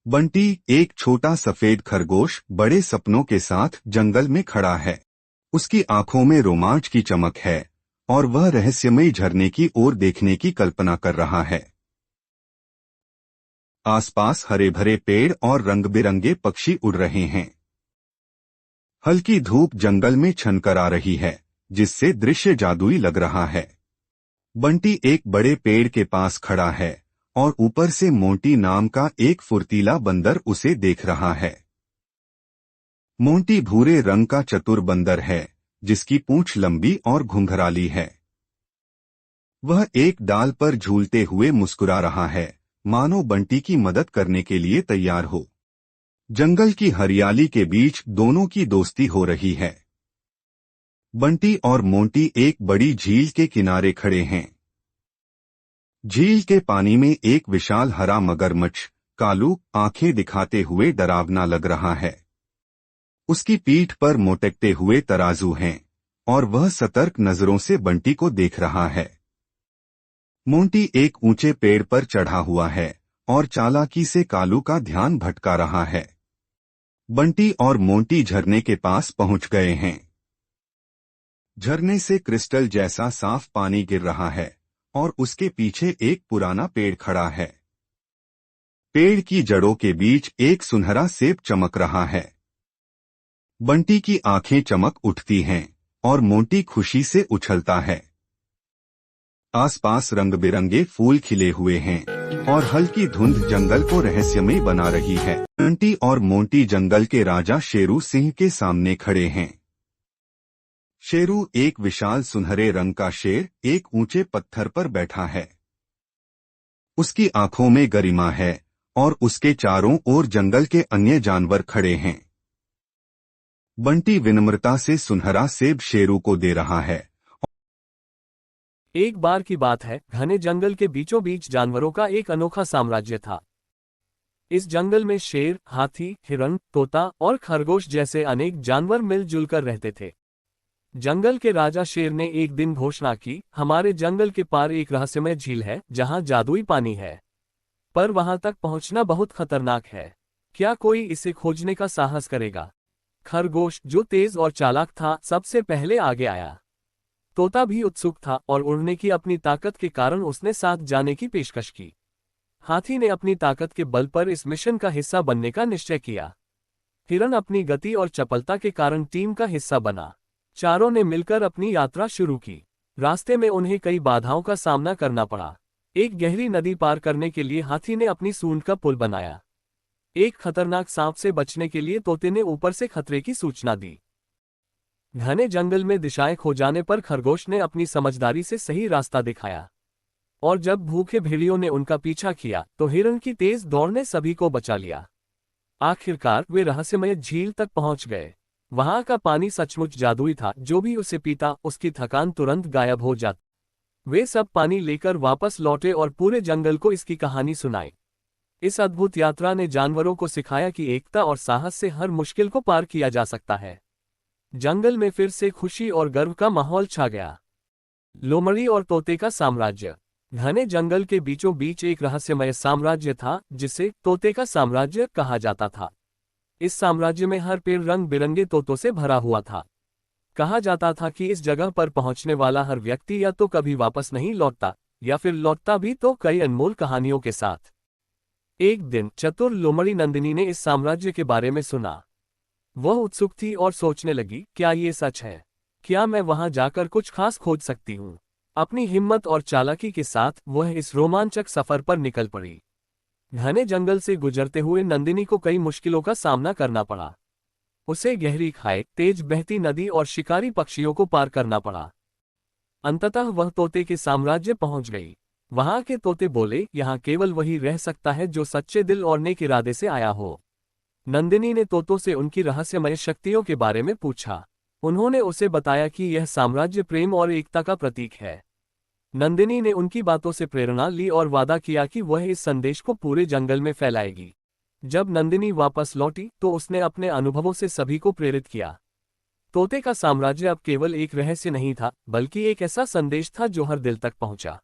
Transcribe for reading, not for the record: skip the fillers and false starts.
बंटी, एक छोटा सफेद खरगोश, बड़े सपनों के साथ जंगल में खड़ा है। उसकी आंखों में रोमांच की चमक है और वह रहस्यमयी झरने की ओर देखने की कल्पना कर रहा है। आसपास हरे भरे पेड़ और रंग-बिरंगे पक्षी उड़ रहे हैं। हल्की धूप जंगल में छनकर आ रही है, जिससे दृश्य जादुई लग रहा है। बंटी एक बड़े पेड़ के पास खड़ा है और ऊपर से मोंटी नाम का एक फुर्तीला बंदर उसे देख रहा है। मोंटी भूरे रंग का चतुर बंदर है, जिसकी पूंछ लंबी और घुंघराली है। वह एक डाल पर झूलते हुए मुस्कुरा रहा है, मानो बंटी की मदद करने के लिए तैयार हो। जंगल की हरियाली के बीच दोनों की दोस्ती हो रही है। बंटी और मोंटी एक बड़ी झील के किनारे खड़े हैं। झील के पानी में एक विशाल हरा मगरमच्छ, कालू, आंखें दिखाते हुए डरावना लग रहा है। उसकी पीठ पर मोटकते हुए तराजू हैं और वह सतर्क नजरों से बंटी को देख रहा है। मोंटी एक ऊंचे पेड़ पर चढ़ा हुआ है और चालाकी से कालू का ध्यान भटका रहा है। बंटी और मोंटी झरने के पास पहुंच गए हैं। झरने से क्रिस्टल जैसा साफ पानी गिर रहा है और उसके पीछे एक पुराना पेड़ खड़ा है। पेड़ की जड़ों के बीच एक सुनहरा सेब चमक रहा है। बंटी की आंखें चमक उठती हैं और मोंटी खुशी से उछलता है। आसपास रंग-बिरंगे फूल खिले हुए हैं और हल्की धुंध जंगल को रहस्यमय बना रही है। बंटी और मोंटी जंगल के राजा शेरू सिंह के सामने खड़े हैं। शेरू एक विशाल सुनहरे रंग का शेर एक ऊंचे पत्थर पर बैठा है। उसकी आंखों में गरिमा है और उसके चारों ओर जंगल के अन्य जानवर खड़े हैं। बंटी विनम्रता से सुनहरा सेब शेरू को दे रहा है। एक बार की बात है, घने जंगल के बीचों बीच जानवरों का एक अनोखा साम्राज्य था। इस जंगल में शेर, हाथी, हिरण, तोता और खरगोश जैसे अनेक जानवर मिलजुल कर रहते थे। जंगल के राजा शेर ने एक दिन घोषणा की, हमारे जंगल के पार एक रहस्यमय झील है जहां जादुई पानी है, पर वहां तक पहुंचना बहुत खतरनाक है। क्या कोई इसे खोजने का साहस करेगा? खरगोश, जो तेज और चालाक था, सबसे पहले आगे आया। तोता भी उत्सुक था और उड़ने की अपनी ताकत के कारण उसने साथ जाने की पेशकश की। हाथी ने अपनी ताकत के बल पर इस मिशन का हिस्सा बनने का निश्चय किया। हिरण अपनी गति और चपलता के कारण टीम का हिस्सा बना। चारों ने मिलकर अपनी यात्रा शुरू की। रास्ते में उन्हें कई बाधाओं का सामना करना पड़ा। एक गहरी नदी पार करने के लिए हाथी ने अपनी सूंड का पुल बनाया। एक खतरनाक सांप से बचने के लिए तोते ने ऊपर से खतरे की सूचना दी। घने जंगल में दिशाएं खो जाने पर खरगोश ने अपनी समझदारी से सही रास्ता दिखाया, और जब भूखे भेड़ियों ने उनका पीछा किया तो हिरण की तेज दौड़ ने सभी को बचा लिया। आखिरकार वे रहस्यमय झील तक पहुंच गए। वहां का पानी सचमुच जादुई था, जो भी उसे पीता उसकी थकान तुरंत गायब हो जाती। वे सब पानी लेकर वापस लौटे और पूरे जंगल को इसकी कहानी सुनाई। इस अद्भुत यात्रा ने जानवरों को सिखाया कि एकता और साहस से हर मुश्किल को पार किया जा सकता है। जंगल में फिर से खुशी और गर्व का माहौल छा गया। लोमड़ी और तोते का साम्राज्य। घने जंगल के बीचों बीच एक रहस्यमय साम्राज्य था, जिसे तोते का साम्राज्य कहा जाता था। इस साम्राज्य में हर पेड़ रंग बिरंगे तोतों से भरा हुआ था। कहा जाता था कि इस जगह पर पहुंचने वाला हर व्यक्ति या तो कभी वापस नहीं लौटता, या फिर लौटता भी तो कई अनमोल कहानियों के साथ। एक दिन चतुर लोमड़ी नंदिनी ने इस साम्राज्य के बारे में सुना। वह उत्सुक थी और सोचने लगी, क्या ये सच है? क्या मैं वहां जाकर कुछ खास खोज सकती हूँ? अपनी हिम्मत और चालाकी के साथ वह इस रोमांचक सफर पर निकल पड़ी। घने जंगल से गुजरते हुए नंदिनी को कई मुश्किलों का सामना करना पड़ा। उसे गहरी खाई, तेज बहती नदी और शिकारी पक्षियों को पार करना पड़ा। अंततः वह तोते के साम्राज्य पहुंच गई। वहां के तोते बोले, यहाँ केवल वही रह सकता है जो सच्चे दिल और नेक इरादे से आया हो। नंदिनी ने तोतों से उनकी रहस्यमय शक्तियों के बारे में पूछा। उन्होंने उसे बताया कि यह साम्राज्य प्रेम और एकता का प्रतीक है। नंदिनी ने उनकी बातों से प्रेरणा ली और वादा किया कि वह इस संदेश को पूरे जंगल में फैलाएगी। जब नंदिनी वापस लौटी तो उसने अपने अनुभवों से सभी को प्रेरित किया। तोते का साम्राज्य अब केवल एक रहस्य नहीं था, बल्कि एक ऐसा संदेश था जो हर दिल तक पहुंचा।